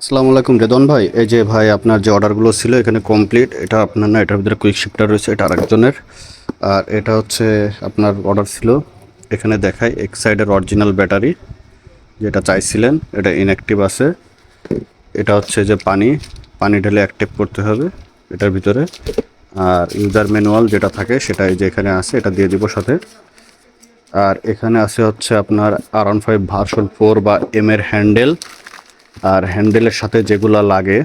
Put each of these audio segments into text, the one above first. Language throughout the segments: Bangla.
আসসালামু আলাইকুম রেদন ভাই। এই যে ভাই আপনার যে অর্ডারগুলো ছিল এখানে কমপ্লিট। এটা আপনার না, এটার ভিতরে কুইক শিফটার রয়েছে, এটা আরেকজনের। আর এটা হচ্ছে আপনার অর্ডার ছিল। এখানে দেখায় এক সাইডের অরিজিনাল ব্যাটারি যেটা চাইছিলেন, এটা ইনঅ্যাক্টিভ আছে। এটা হচ্ছে যে পানি পানি ঢেলে অ্যাক্টিভ করতে হবে এটার ভিতরে। আর ইউজার ম্যানুয়াল যেটা থাকে সেটা এই যে এখানে আছে, এটা দিয়ে দিব সাথে। আর এখানে আছে হচ্ছে আপনার R15 ভার্সন 4 বা এম এর হ্যান্ডেল। আর হ্যান্ডেলের সাথে যেগুলো লাগে,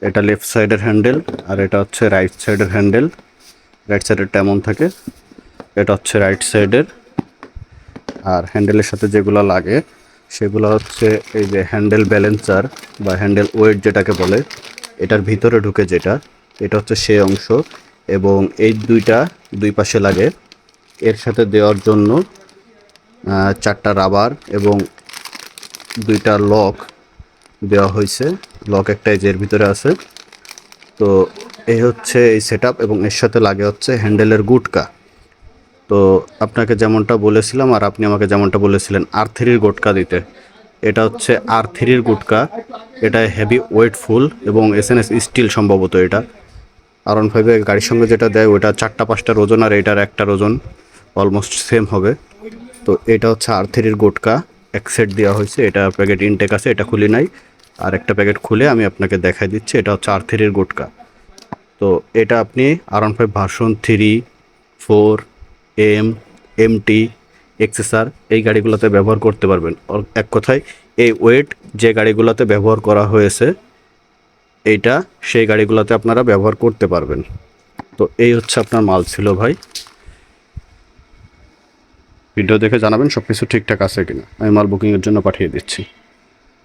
এটা লেফট সাইডের হ্যান্ডেল আর এটা হচ্ছে রাইট সাইডের হ্যান্ডেল। রাইট সাইডেরটা এমন থাকে, এটা হচ্ছে রাইট সাইডের। আর হ্যান্ডেলের সাথে যেগুলো লাগে সেগুলো হচ্ছে এই যে হ্যান্ডেল ব্যালেন্সার বা হ্যান্ডেল ওয়েট যেটাকে বলে, এটার ভিতরে ঢুকে যেটা, এটা হচ্ছে সেই অংশ। এবং এই দুই পাশে লাগে। এর সাথে দেওয়ার জন্য চারটা রাবার এবং দুইটা লক দেওয়া হয়েছে। লক একটা এই যে এর ভিতরে আছে। তো এই হচ্ছে এই সেটআপ, এবং এর সাথে লাগে হচ্ছে হ্যান্ডেলের গুটকা। তো আপনাকে যেমনটা বলেছিলাম আর আপনি আমাকে যেমনটা বলেছিলেন R3 গুটকা দিতে, এটা হচ্ছে R3 গুটকা। এটা হেভি ওয়েটফুল এবং এসএনএস স্টিল সম্ভবত। এটা R15 গাড়ির সঙ্গে যেটা দেয় ওটা 4-5টার ওজন, আর এটার একটার ওজন অলমোস্ট সেম হবে। তো এটা হচ্ছে R3 গুটকা, এক সেট দেওয়া হয়েছে। এটা প্যাকেট ইনটেক আছে, এটা খুলি নাই। আর একটা প্যাকেট খুলে আমি আপনাকে দেখাই দিচ্ছি। এটা হচ্ছে R3 গুটকা। তো এটা আপনি R15 version 3, 4, M, MT, XSR এই গাড়িগুলোতে ব্যবহার করতে পারবেন। এক কথায় এই ওয়েট যে গাড়িগুলোতে ব্যবহার করা হয়েছে, এইটা সেই গাড়িগুলোতে আপনারা ব্যবহার করতে পারবেন। তো এই হচ্ছে আপনার মাল ছিল ভাই। ভিডিও দেখে জানাবেন সব কিছু ঠিকঠাক আছে কিনা। আমি মাল বুকিংয়ের জন্য পাঠিয়ে দিচ্ছি।